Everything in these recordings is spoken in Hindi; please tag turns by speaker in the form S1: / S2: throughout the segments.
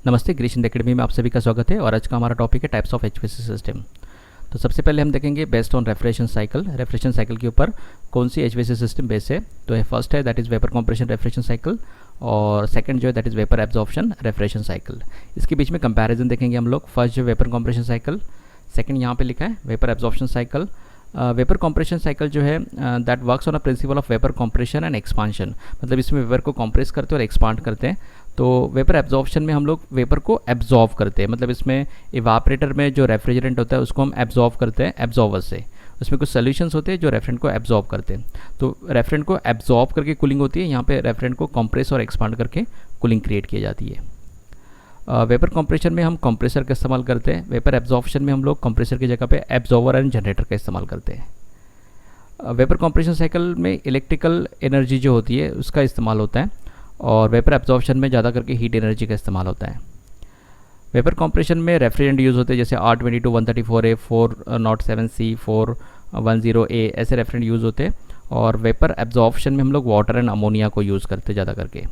S1: नमस्ते, ग्रीश इंडिया एकेडमी में आप सभी का स्वागत है। और आज का हमारा टॉपिक है टाइप्स ऑफ एचपीएसी सिस्टम। तो सबसे पहले हम देखेंगे based on refrigeration cycle. Refrigeration cycle के ऊपर कौन सी एचपीएसी सिस्टम बेस है। तो फर्स्ट है that is vapour compression refrigeration cycle, और सेकंड जो है that is vapour absorption refrigeration cycle. इसके बीच में कंपैरिजन देखेंगे हम लोग। फर्स्ट जो वेपर कंप्रेशन साइकिल, सेकंड यहाँ पे लिखा है vapour absorption cycle. Vapour compression cycle जो है that works on a principle of vapour compression and expansion, मतलब इसमें वेपर को कंप्रेस करते हैं और एक्सपांड करते हैं। तो वेपर एब्जॉर्प्शन में हम लोग वेपर को एब्जॉर्ब करते हैं, मतलब इसमें इवापरेटर में जो रेफ्रिजरेंट होता है उसको हम एब्जॉर्ब करते हैं एब्जॉर्बर से। उसमें कुछ सोल्यूशंस होते हैं जो रेफ्रिजरेंट को एब्जॉर्ब करते हैं। तो रेफ्रिजरेंट को एब्जॉर्ब करके कूलिंग होती है, यहाँ पे रेफ्रिजरेंट को कंप्रेस और एक्सपांड करके कूलिंग क्रिएट की जाती है। वेपर कंप्रेशन में हम कंप्रेसर का इस्तेमाल करते हैं। वेपर एब्जॉर्प्शन में हम लोग कंप्रेसर की जगह पे एब्जॉर्बर एंड जनरेटर का इस्तेमाल करते हैं। वेपर कंप्रेशन साइकिल में इलेक्ट्रिकल एनर्जी जो होती है उसका इस्तेमाल होता है, और वेपर एब्जॉर्प्शन में ज़्यादा करके हीट एनर्जी का इस्तेमाल होता है। वेपर कंप्रेशन में रेफ्रिजरेंट यूज़ होते हैं जैसे R22, 134A, 407C, 410A, ऐसे रेफ्रिजरेंट यूज़ होते हैं। और वेपर एब्जॉर्प्शन में हम लोग वाटर एंड अमोनिया को यूज़ करते हैं ज़्यादा करके।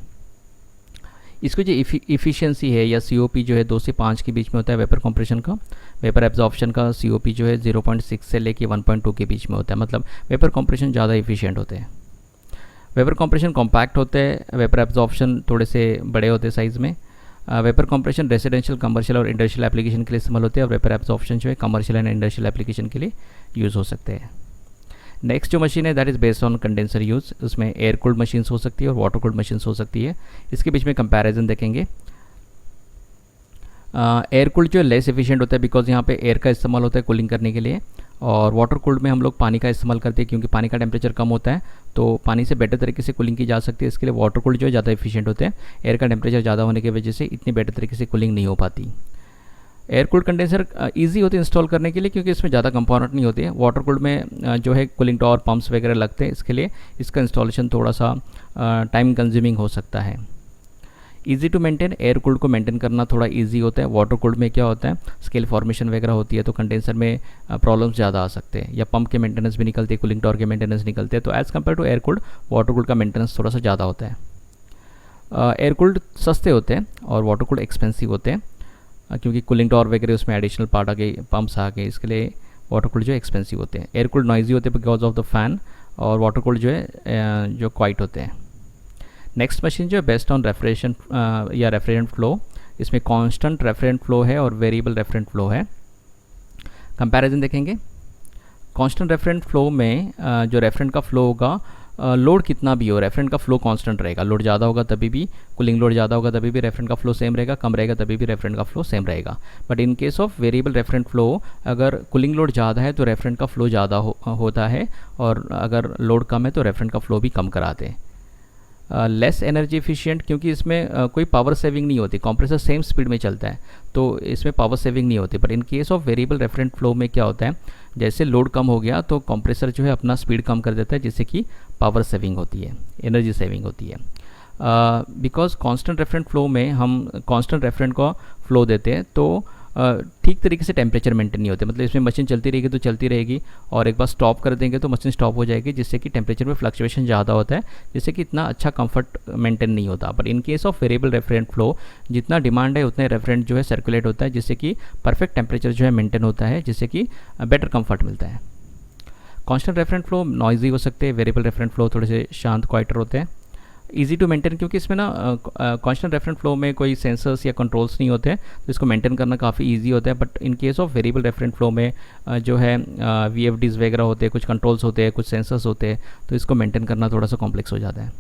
S1: इसको जो इफ़िशियंसी है या COP जो है 2 से 5 के बीच में होता है वेपर कंप्रेशन का। वेपर एब्जॉर्प्शन का COP जो है 0.6 से लेके 1.2 के बीच में होता है, मतलब वेपर कंप्रेशन ज़्यादा इफ़िशियंट होते हैं। वेपर कंप्रेशन कॉम्पैक्ट होते हैं, वेपर एब्जॉर्प्शन थोड़े से बड़े होते हैं साइज़ में। वेपर कंप्रेशन रेजिडेंशियल, कमर्शियल और इंडस्ट्रियल एप्लीकेशन के लिए इस्तेमाल होते हैं, और वेपर एब्जॉर्प्शन जो है कमर्शियल एंड इंडस्ट्रियल एप्लीकेशन के लिए यूज़ हो सकते हैं। नेक्स्ट जो मशीन है that is based on condenser use. उसमें एयर कूल्ड मशीन्स हो सकती है और वाटर कूल्ड मशीन्स हो सकती है। इसके बीच में कंपैरिजन देखेंगे। एयर कूल्ड जो है लेस एफिशिएंट होता है बिकॉज यहाँ पे एयर का इस्तेमाल होता है कूलिंग करने के लिए, और वाटर कूल्ड में हम लोग पानी का इस्तेमाल करते हैं क्योंकि पानी का टेम्परेचर कम होता है, तो पानी से बेटर तरीके से कूलिंग की जा सकती है। इसके लिए वाटर कूल्ड जो है ज़्यादा एफिशिएंट होते हैं। एयर का टेम्परेचर ज़्यादा होने की वजह से इतनी बेटर तरीके से कूलिंग नहीं हो पाती। एयर कूल्ड कंडेंसर ईजी होते हैं इंस्टॉल करने के लिए क्योंकि इसमें ज़्यादा कंपोनेंट नहीं होते हैं। वाटर कूल्ड में जो है कूलिंग टॉवर पंप्स वगैरह लगते हैं, इसके लिए इसका इंस्टॉलेशन थोड़ा सा टाइम कंज्यूमिंग हो सकता है। Easy to maintain, air cooled को मेंटेन करना थोड़ा इजी होता है। वाटर कूल्ड में क्या होता है स्केल फॉर्मेशन वगैरह होती है, तो कंडेंसर में प्रॉब्लम्स ज़्यादा आ सकते हैं, या पंप के मेंटेनेंस भी निकलते हैं, कूलिंग टॉवर के मेंटेनेंस निकलते हैं। तो as compare to air cooled, water cooled का मेंटेनेंस थोड़ा सा ज़्यादा होता है। एयर कूल्ड सस्ते होते हैं और वाटर कूल्ड एक्सपेंसिव होते हैं क्योंकि कूलिंग टॉवर वगैरह उसमें एडिशनल पार्ट आ गए, पंप्स आ गए, इसके लिए वाटर कूल्ड जो एक्सपेंसिव होते हैं। एयर कूल्ड नॉइजी होते हैं बिकॉज ऑफ द फैन, और वाटर कूल्ड जो है जो क्वाइट होते हैं। नेक्स्ट मशीन जो है बेस्ड ऑन रेफ्रिजरेशन या रेफ्रिजरेंट फ्लो। इसमें कांस्टेंट रेफ्रिजरेंट फ्लो है और वेरिएबल रेफ्रिजरेंट फ्लो है। कंपैरिजन देखेंगे। कांस्टेंट रेफ्रिजरेंट फ्लो में जो रेफ्रिजरेंट का फ्लो होगा, लोड कितना भी हो रेफ्रिजरेंट का फ्लो कांस्टेंट रहेगा। लोड ज़्यादा होगा तभी भी, कूलिंग लोड ज़्यादा होगा तभी भी रेफ्रिजरेंट का फ्लो सेम रहेगा, कम रहेगा तभी भी रेफ्रिजरेंट का फ्लो सेम रहेगा। But in case of variable refrigerant flow, अगर कूलिंग लोड ज़्यादा है तो रेफ्रिजरेंट का फ्लो ज़्यादा होता है, और अगर लोड कम है तो रेफ्रिजरेंट का फ्लो भी कम कराते हैं। लेस एनर्जी एफिशिएंट क्योंकि इसमें कोई पावर सेविंग नहीं होती, कंप्रेसर सेम स्पीड में चलता है तो इसमें पावर सेविंग नहीं होती। But in case of variable refrigerant flow में क्या होता है, जैसे लोड कम हो गया तो कंप्रेसर जो है अपना स्पीड कम कर देता है, जिससे कि पावर सेविंग होती है, एनर्जी सेविंग होती है। बिकॉज कांस्टेंट रेफ्रिजरेंट फ्लो में हम कांस्टेंट रेफ्रिजरेंट का फ्लो देते हैं तो ठीक तरीके से टेम्परेचर मेंटेन नहीं होते, मतलब इसमें मशीन चलती रहेगी तो चलती रहेगी, और एक बार स्टॉप कर देंगे तो मशीन स्टॉप हो जाएगी, जिससे कि टेम्परेचर में फ्लक्चुएशन ज़्यादा होता है, जिससे कि इतना अच्छा कंफर्ट मेंटेन नहीं होता। But in case of variable refrigerant flow, जितना डिमांड है उतने रेफ्रिजरेंट जो है सर्कुलेट होता है, जिससे कि परफेक्ट टेम्परेचर जो है मेंटेन होता है, जिससे कि बेटर कंफर्ट मिलता है। कांस्टेंट रेफ्रिजरेंट फ्लो नॉइजी हो सकते हैं, वेरिएबल रेफ्रिजरेंट फ्लो थोड़े से शांत क्वाइटर होते हैं। ईजी टू मेंटेन क्योंकि इसमें ना कांस्टेंट रेफ्रिजरेंट फ्लो में कोई सेंसर्स या कंट्रोल्स नहीं होते हैं, तो इसको मेंटेन करना काफ़ी इजी होता है। But in case of variable refrigerant flow में जो है VFDs वगैरह होते हैं, कुछ कंट्रोल्स होते हैं, कुछ सेंसर्स होते हैं, तो इसको मेंटेन करना थोड़ा सा कॉम्प्लेक्स हो जाता है।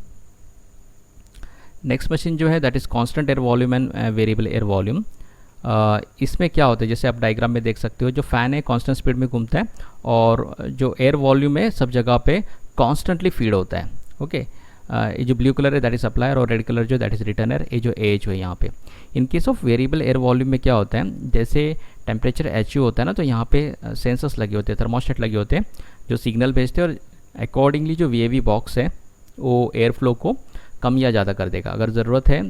S1: नेक्स्ट मशीन जो है that is constant air volume and variable air volume. इसमें क्या होता है, जैसे आप डायग्राम में देख सकते हो, जो फ़ैन है कांस्टेंट स्पीड में घूमता है, और जो एयर वॉल्यूम है सब जगह पे कांस्टेंटली फीड होता है। ओके, ये जो ब्लू कलर है दैट इज सप्लायर, और रेड कलर जो दैट इज रिटर्नर, ये जो एच है यहाँ पे। In case of variable air volume में क्या होता है, जैसे टेम्परेचर HU होता है ना, तो यहाँ पे सेंसर्स लगे होते हैं, थर्मोस्टेट लगे होते हैं जो सिग्नल भेजते हैं, और अकॉर्डिंगली जो VAV बॉक्स है वो एयर फ्लो को कम या ज़्यादा कर देगा। अगर ज़रूरत है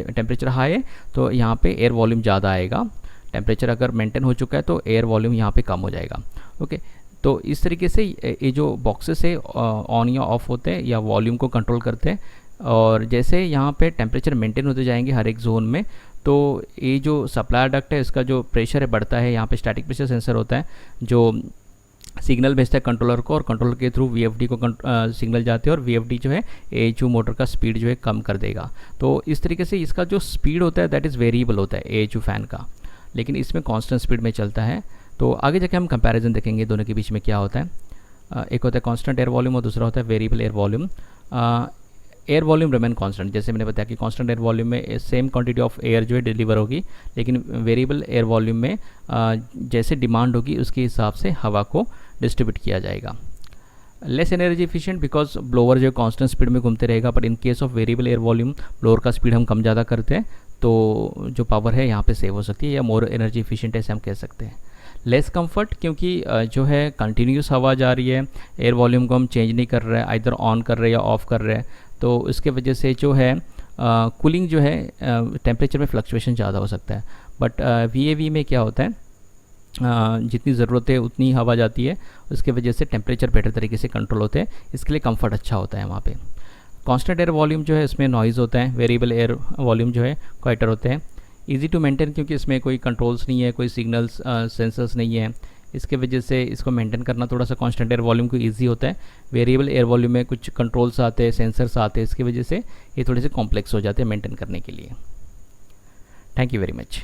S1: टेम्परेचर हाई है तो यहाँ पे एयर वॉल्यूम ज़्यादा आएगा, टेम्परेचर अगर मेंटेन हो चुका है तो एयर वॉल्यूम यहाँ पे कम हो जाएगा। ओके, तो इस तरीके से ये जो बॉक्सेस है ऑन या ऑफ होते हैं या वॉल्यूम को कंट्रोल करते हैं, और जैसे यहाँ पे टेम्परेचर मेंटेन होते जाएंगे हर एक जोन में, तो ये जो सप्लाई डक्ट है इसका जो प्रेशर है बढ़ता है, यहाँ पे स्टैटिक प्रेशर सेंसर होता है जो सिग्नल भेजता है कंट्रोलर को, और कंट्रोलर के थ्रू वीएफडी को सिग्नल जाते हैं, और वीएफडी जो है एएचयू मोटर का स्पीड जो है कम कर देगा। तो इस तरीके से इसका जो स्पीड होता है दैट इज़ वेरिएबल होता है एएचयू फ़ैन का, लेकिन इसमें कांस्टेंट स्पीड में चलता है। तो आगे जाके हम कंपैरिजन देखेंगे दोनों के बीच में क्या होता है। एक होता है कांस्टेंट एयर वॉल्यूम और दूसरा होता है variable air volume. Air volume remain constant, जैसे मैंने बताया कि कांस्टेंट एयर वॉल्यूम में सेम क्वांटिटी ऑफ एयर जो है डिलीवर होगी, लेकिन वेरिएबल एयर वॉल्यूम में जैसे डिमांड होगी उसके हिसाब से हवा को डिस्ट्रीब्यूट किया जाएगा। Less energy efficient because blower जो कांस्टेंट स्पीड में घूमते रहेगा, but in case of variable air volume blower का स्पीड हम कम ज़्यादा करते हैं तो जो पावर है यहाँ पे सेव हो सकती है, या मोर एनर्जी एफिशिएंट ऐसे हम कह सकते हैं। लेस कंफर्ट क्योंकि जो है कंटिन्यूस हवा जा रही है, एयर वॉल्यूम को हम चेंज नहीं कर रहे हैं, आइदर ऑन कर रहे हैं या ऑफ़ कर रहे हैं, तो इसके वजह से जो है कूलिंग जो है टेम्परेचर में फ्लक्चुएशन ज़्यादा हो सकता है। बट वीएवी में क्या होता है, जितनी ज़रूरत है उतनी हवा जाती है, उसके वजह से टेम्परेचर बेटर तरीके से कंट्रोल होते हैं, इसके लिए कंफर्ट अच्छा होता है वहाँ पे। कांस्टेंट एयर वॉल्यूम जो है इसमें नॉइज़ होता है, वेरिएबल एयर वॉल्यूम जो है क्वाइटर होते हैं। इजी टू मेंटेन क्योंकि इसमें कोई कंट्रोल्स नहीं है, कोई सिग्नल्स सेंसर्स नहीं है, इसके वजह से इसको मेंटेन करना थोड़ा सा कांस्टेंट एयर वॉल्यूम को इजी होता है। वेरिएबल एयर वॉल्यूम में कुछ कंट्रोल्स आते हैं, सेंसर्स आते हैं, इसकी वजह से ये थोड़े से कॉम्प्लेक्स हो जाते हैं मेंटेन करने के लिए। Thank you very much.